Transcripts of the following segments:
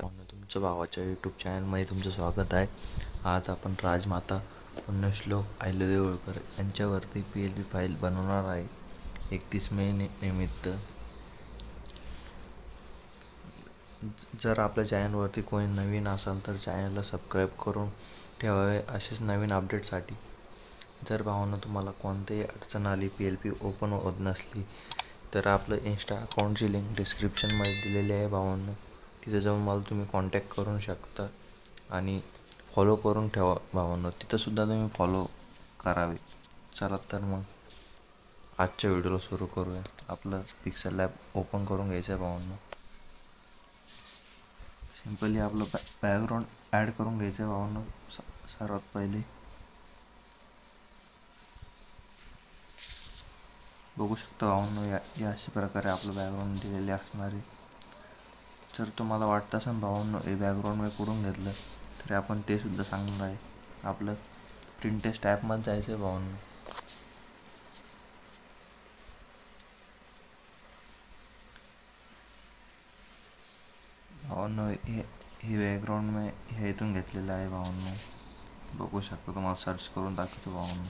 नमस्कार, तुमच्या भावाच्या यूट्यूब चॅनलमध्ये तुमचं स्वागत आहे. आज आपण राजमाता पुण्यश्लोक अहिल्यादेवी होळकर यांच्यावरती PLP फाईल बनवणार आहे. 31 मे निमित्त. जर आपल्या चॅनलवरती कोणी नवीन असाल तर चॅनलला सबस्क्राईब करून ठेवावे असेच नवीन अपडेटसाठी. जर भावांनो तुम्हाला कोणतीही अडचण आली, PLP ओपन होत नसली तर आपलं इंस्टा अकाउंटची लिंक डिस्क्रिप्शनमध्ये दिलेली आहे भावांनो. तिथे जाऊन मला तुम्ही कॉन्टॅक्ट करू शकता आणि फॉलो करून ठेवा भावांनो. तिथंसुद्धा तुम्ही फॉलो करावे. चला तर मग आजच्या व्हिडिओला सुरू करूया. आपलं पिक्सल लॅब ओपन करून घ्यायचं आहे भावांनो. सिम्पली आपलं बॅकग्राऊंड ॲड करून घ्यायचं आहे भावांनो. सर्वात पहिले बघू शकता भावांनो, या अशा प्रकारे आपलं बॅकग्राऊंड दिलेले असणार आहे. जर तुम्हाला वाटतं असेल भावांनो हे बॅकग्राऊंड मी कुठून घेतलं तरी आपण ते सुद्धा सांगणार आहे. आपलं प्रिंटेस्ट ॲपमध्ये जायचं आहे भावांनो. भावांनो हे बॅकग्राऊंड मी ह्या इथून घेतलेलं आहे भावांनो. बघू शकता, तुम्हाला सर्च करून दाखवतो भावांनो.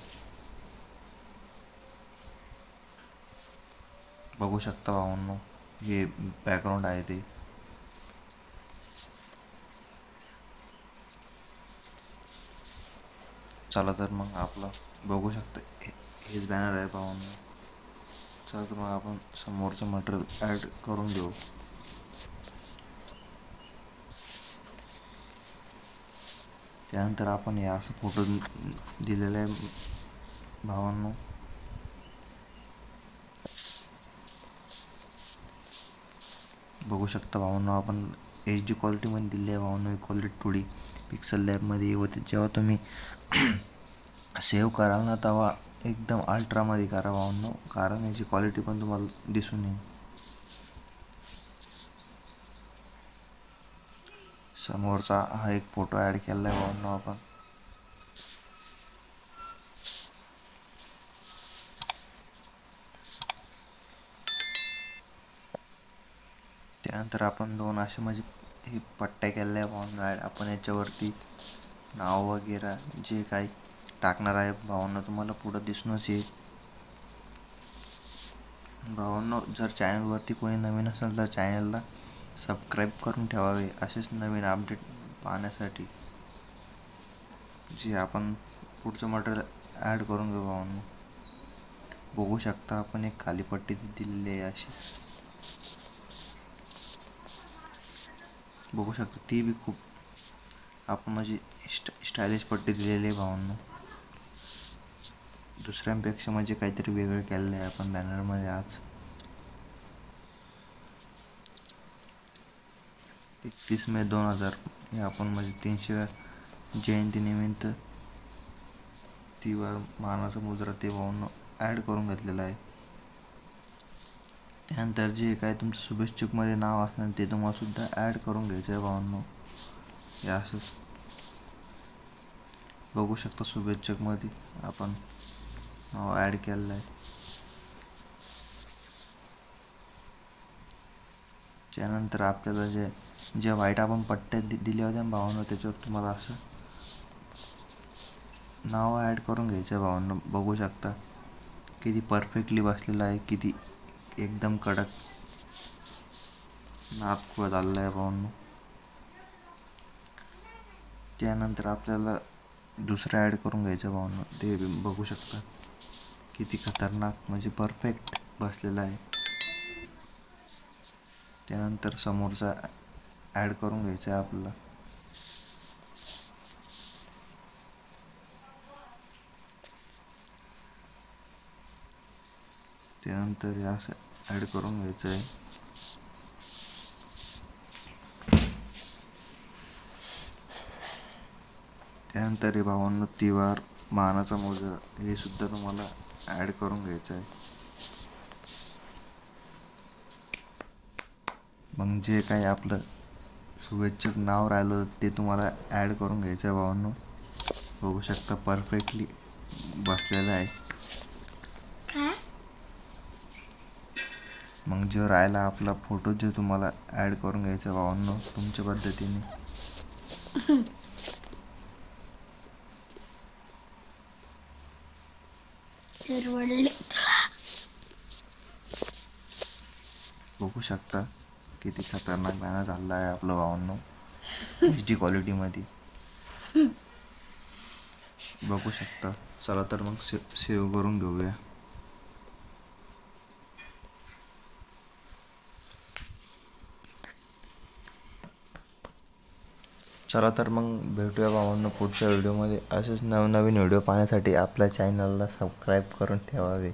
बघू शकता भावांनो, हे बॅकग्राऊंड आहे ते. चला तर मग आपलं बघू शकता हेच बॅनर आहे भावांनो. चला तर मग आपण समोरचं मटेरियल ॲड करून देऊ. त्यानंतर आपण या असं फोटो दिलेला आहे भावांनो. बघू शकता भावांनो, आपण HD क्वालिटीमध्ये दिली आहे भावांनो. ही क्वालिटी थोडी पिक्सल लॅबमध्ये होते. जेव्हा तुम्ही सेव्ह कराल ना तेव्हा एकदम अल्ट्रामध्ये करा भावांनो, कारण याची क्वालिटी पण तुम्हाला दिसून येईल. समोरचा हा एक फोटो ॲड केला आहे भावांनो आपण. त्यानंतर आपण दोन असे म्हणजे हे पट्ट्या केल्या आहे भावांनो ॲड. आपण याच्यावरती नाव वगैरे जे काही टाकणार आहे भावांनो तुम्हाला पुढं दिसूनच येईल. भावांनो, जर चॅनलवरती कोणी नवीन असेल तर चॅनलला सबस्क्राईब करून ठेवावे असेच नवीन अपडेट पाहण्यासाठी. जे आपण पुढचं मटेरियल ॲड करून घेऊ भावांनो. बघू शकता आपण एक खाली पट्टी दिलेली आहे अशी. बघू शकता ती बी खूप आपण म्हणजे स्टायलिश पट्टी दिलेली आहे भावांनो. दुसऱ्यांपेक्षा म्हणजे काहीतरी वेगळं केलेलं आहे आपण बॅनरमध्ये आज. 31 मे 2000 हे आपण म्हणजे 300व्या जयंतीनिमित्त तिवार मानाचा मुद्रा ते भावांनो ॲड करून घेतलेला आहे. त्यानंतर जे काय तुमचं शुभेच्छुकमध्ये नाव असणार ते तुम्हाला सुद्धा ॲड करून घ्यायचं आहे भावांनो. हे असंच बघू शकता, शुभेच्छुकमध्ये आपण नाव ॲड केलेलं आहे. त्यानंतर आपल्याला जे व्हाईट आपण पट्ट्या दिल्या होत्या भावांनो त्याच्यावर तुम्हाला असं नाव ॲड करून घ्यायचं आहे भावांनो. बघू शकता किती परफेक्टली बसलेलं आहे, किती एकदम कडक नाद आलेलं आहे भावांनो. त्यानंतर आपल्याला दुसरं ॲड करून घ्यायचं भावांनो. ते बघू शकता किती खतरनाक म्हणजे परफेक्ट बसलेलं आहे. त्यानंतर समोरचा ॲड करून घ्यायचा आहे आपल्याला. त्यानंतर हे असं ॲड करून घ्यायचं आहे. त्यानंतर हे भावांनो तिवार मानाचा मुजरा हे सुद्धा तुम्हाला ॲड करून घ्यायचं आहे. मग जे काही आपलं शुभेच्छुक नाव राहिलं ते तुम्हाला ॲड करून घ्यायचं आहे भावांनो. बघू शकता परफेक्टली बसलेलं आहे. मग जो राहिला आपला फोटो जो तुम्हाला ॲड करून घ्यायचा भावांनो तुमच्या पद्धतीने. बघू शकता किती खतरनाक गाणं झालं आहे आपलं भावांनो HD क्वालिटीमध्ये बघू शकता. चला तर मग सेव्ह करून घेऊया. चला तर मग भेटूया भावांनो पुढच्या व्हिडिओमध्ये. असेच नवनवीन व्हिडिओ पाहण्यासाठी आपल्या चॅनलला सबस्क्राईब करून ठेवावे.